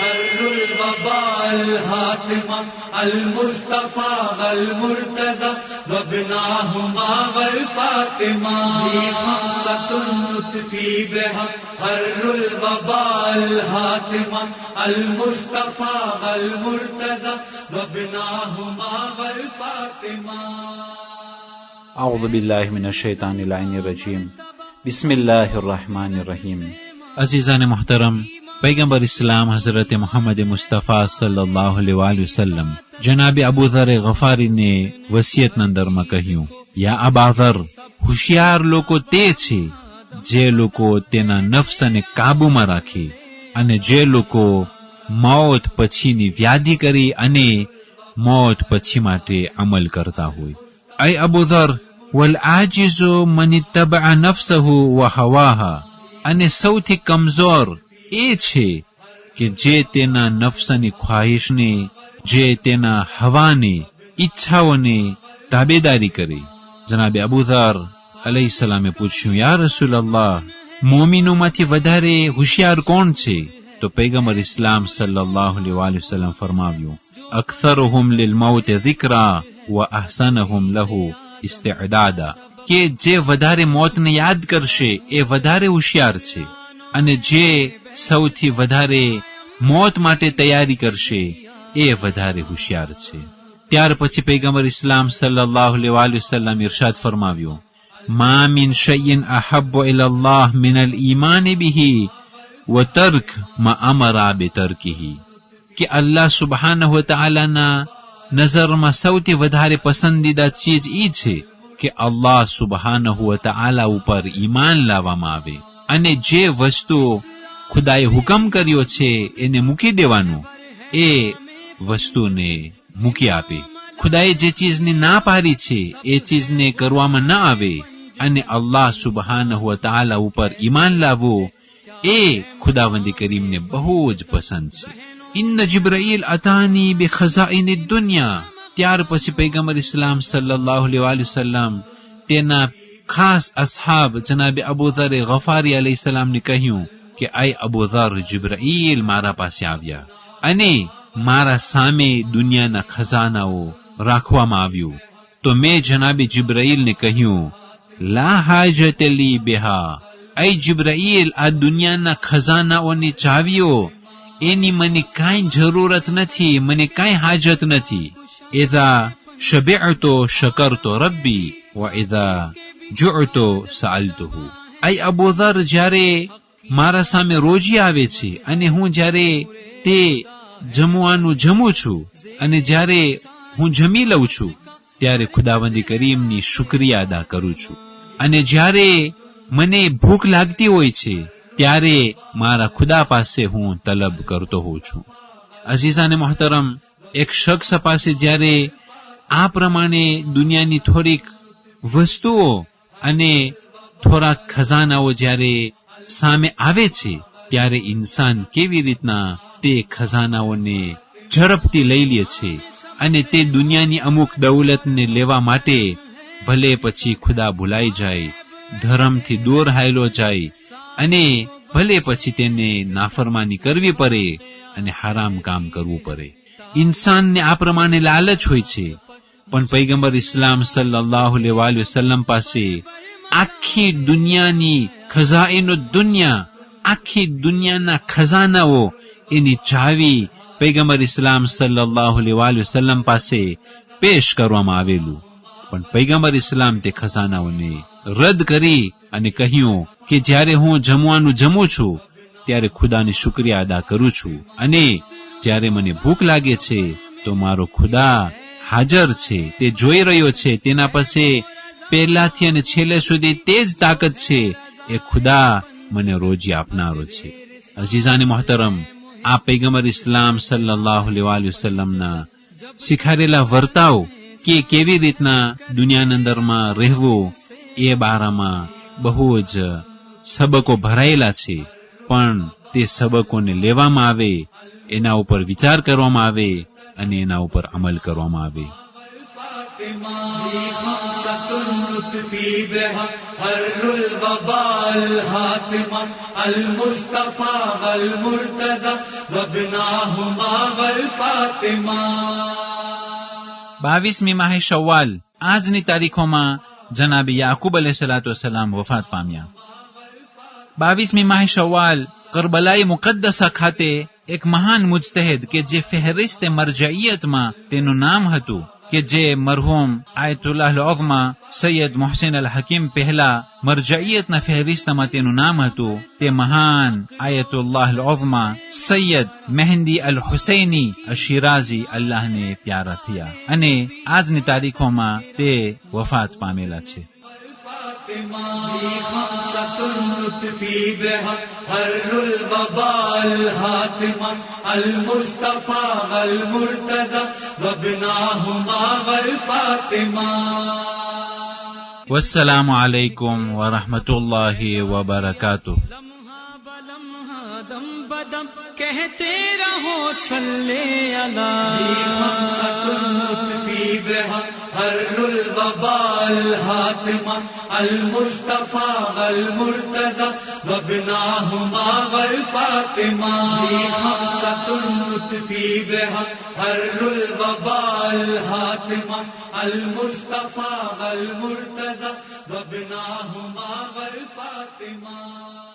हर्रुल वबाल हातिमा अल मुस्तफा वल मुर्तजा वबनाहुमा वल फातिमा खमसतुन नुतफी बिहा हर्रुल वबाल हातिमा अल मुस्तफा वल मुर्तजा वबनाहुमा वल फातिमा। अऊज़ु बिल्लाहि मिनश शैतानिर रजीम। बिस्मिल्लाहिर रहमानिर रहीम। अज़ीज़ान मुहतरम, पैगंबर इस्लाम हजरत मोहम्मद मुस्तफ़ा सल्लल्लाहु अलैहि वसल्लम जनाब अबू ज़र गफारी ने વસિયતના અંદરમાં કહ્યું, યા અબા ઝર, હોશિયાર લોકો તે છે જે લોકો તેના નફ્સને કાબુમાં રાખે અને જે લોકો મોત પછીની વ્યાધિ કરી અને મોત પછી માટે અમલ કરતા હોય. ऐ अबू ज़र, वल आजिज़ु मन इत्तबअ नफ्सहु व हवाहा, અને સૌથી કમજોર એ છે કે જે તેના નફ્સની ખ્વાહિશને, જે તેના હવાને, ઈચ્છાઓને તાબેદારી કરે. જનાબે અબુ ઝર અલૈહિસ્સલામે પૂછ્યું, યા રસૂલલ્લાહ, મોમિનોમાંથી વધારે હોશિયાર કોણ છે? તો પૈગંબર ઇસ્લામ સલ્લલ્લાહુ અલૈહિ વસલ્લમ ફરમાવ્યું, અક્સરુહુમ લિલ મૌત ઝિક્રા વ અહસનહુમ લહુ ઇસ્તિዕદાદા, કે જે વધારે મોતને યાદ કરશે એ વધારે હોશિયાર છે, અને જે સૌથી વધારે મોત માટે તૈયારી કરશે એ વધારે હોશિયાર છે. ત્યાર પછી પૈગંબર ઇસ્લામ સલ્લલ્લાહુ અલૈહિ વસલ્લમ ઇરશાદ ફરમાવ્યું, મા મિન શૈઇન અહબ્બુ ઇલલ્લાહ મિનલ ઈમાન બિહી વ તર્ક મા અમરા બિતર્કિહી, કે અલ્લાહ સુબ્હાનહુ વ તઆલાના નજરમાં સૌથી વધારે પસંદીદા ચીજ ઈ છે કે અલ્લાહ સુબ્હાનહુ વ તઆલા ઉપર ઈમાન લાવવામાં આવે અને જે વસ્તુ ખુદાએ હુકમ કર્યો છે એને મૂકી દેવાનું, એ વસ્તુને મૂકી આપે. ખુદાએ જે ચીજની ના પાડી છે એ ચીજને કરવામાં ન આવે અને અલ્લાહ સુબ્હાનહુ વ તઆલા ઉપર ઈમાન લાવવું એ ખુદાવંદ કરીમને બહુ જ પસંદ છે. ઇન્ન જિબ્રાઈલ અતાની બિ ખઝાઇનિદ દુનિયા. ત્યાર પછી પૈગંબર ઇસ્લામ સલ્લલ્લાહુ અલૈહિ વસલ્લમ તેના ખાસ અસહાબ જનાબે અબુ ઝર ગફારી અલૈહિસ્સલામને કહ્યું કે આય અબુ ઝર, જિબ્રાઈલ મારા પાસે આવ્યા અને મારા સામે દુનિયાના ખજાનાઓ રાખવામાં આવ્યું. તો મેં જનાબે જિબ્રાઈલને કહ્યું, લા હાજત લી બિહા, આય જિબ્રાઈલ, આ દુનિયાના ખજાનાઓની ચાવીઓ એની મને કાંઈ જરૂરત નથી, મને કાંઈ હાજત નથી. ઇઝા શબિઅતો શકરતો રબ્બી વ ઇઝા જુઅતો સઅલતુહુ. આય અબુ ઝર, જ્યારે મારા સામે રોજી આવે છે અને હું જ્યારે તે જમવાનું જમું છું અને જ્યારે હું જમી લઉં છું ત્યારે ખુદાવંદ કરીમની શુક્રિયા અદા કરું છું, અને જ્યારે મને ભૂખ લાગતી હોય છે ત્યારે મારા ખુદા પાસે હું તલબ કરતો હોઉં છું. અઝીઝાને મોહતરમ, એક શખ્સ પાસે જ્યારે આ પ્રમાણે દુનિયાની થોડીક વસ્તુઓ અને થોડાક ખજાનાઓ જ્યારે સામે આવે છે ત્યારે ઇન્સાન કેવી રીતના તે ખજાનાઓને ઝડપથી લઈ લે છે અને તે દુનિયાની અમુક દૌલતને લેવા માટે ભલે પછી ખુદા ભૂલાઈ જાય, ધર્મથી દૂર હાયલો જાય અને ભલે પછી તેને નાફરમાની કરવી પડે અને હરામ કામ કરવું પડે. ઇન્સાનને આ પ્રમાણે લાલચ હોય છે, પણ પૈગંબર ઇસ્લામ સલ્લલ્લાહુ અલૈહિ વસલ્લમ પાસે આખી દુનિયાની ખઝાઈનો દુનિયા, આખી દુનિયાના ખજાનાઓ એની ચાવી પૈગંબર ઇસ્લામ સલ્લલ્લાહુ અલૈહિ વસલ્લમ પાસે પેશ કરવામાં આવેલું, પણ પૈગંબર ઇસ્લામ તે ખજાનાઓને રદ કરી અને કહ્યું કે જ્યારે હું જમવાનું જમું છું ત્યારે ખુદાની શુક્રિયા અદા કરું છું, અને જ્યારે મને ભૂખ લાગે છે તો મારો ખુદા હાજર છે, તે જોઈ રહ્યો છે, તેના પાસે પહેલાથી અને છેલ્લે સુધી તે જ તાકાત છે, એ ખુદા મને રોજી આપનારો છે. અઝીઝાને મોહતરમ, આ પૈગંબર ઇસ્લામ સલ્લલ્લાહુ અલૈહિ વસલ્લમના શીખારેલા વર્તાવ કે કેવી રીતના દુનિયાના અંદરમાં રહેવું એ બારામાં બહુ જ સબકો ભરાયેલા છે, પણ તે સબકોને લેવામાં આવે, એના ઉપર વિચાર કરવામાં આવે અને એના ઉપર અમલ કરવામાં આવે. اللطفي بها هر الوباء الهاتمة المصطفى والمرتضى وابناهما والفاطمة. 22મી માહે શવ્વાલ આજની તારીખોમાં જનાબી યાકૂબ અલૈહિસ્સલામ વફાત પામ્યા. 22મી માહે શવ્વાલ કરબલાઈ મુકદ્દસા ખાતે એક મહાન મુજતહિદ કે જે ફહેરિસ્તે મરજઈયતમાં તેનું નામ હતું કે જે મરહૂમ આયતુલ્લાહ અલ-ઉઝમા સૈયદ મોહસિન અલ હકીમ પહેલા મરજઈયતના ફહેરિસ્તમાં તેનું નામ હતું, તે મહાન આયતુલ્લાહ અલ-ઉઝમા સૈયદ મહેંદી અલ હુસૈની અશિરાઝી અલ્લાહને પ્યારા થયા અને આજની તારીખોમાં તે વફાત પામેલા છે. خمسة اللطفي بها هر الوباء الهاتمة المصطفى والمرتضى وابناهما والفاطمة. والسلام علیکم ورحمۃ اللہ وبرکاتہ. دم بدم کہتے رہو صلی علی. خمسة اللطفي بها هر الوباء الهاتمة المصطفى والمرتضى وابناهما والفاطمة. خمسة اللطفي بها هر الوباء الهاتمة المصطفى والمرتضى وابناهما والفاطمة.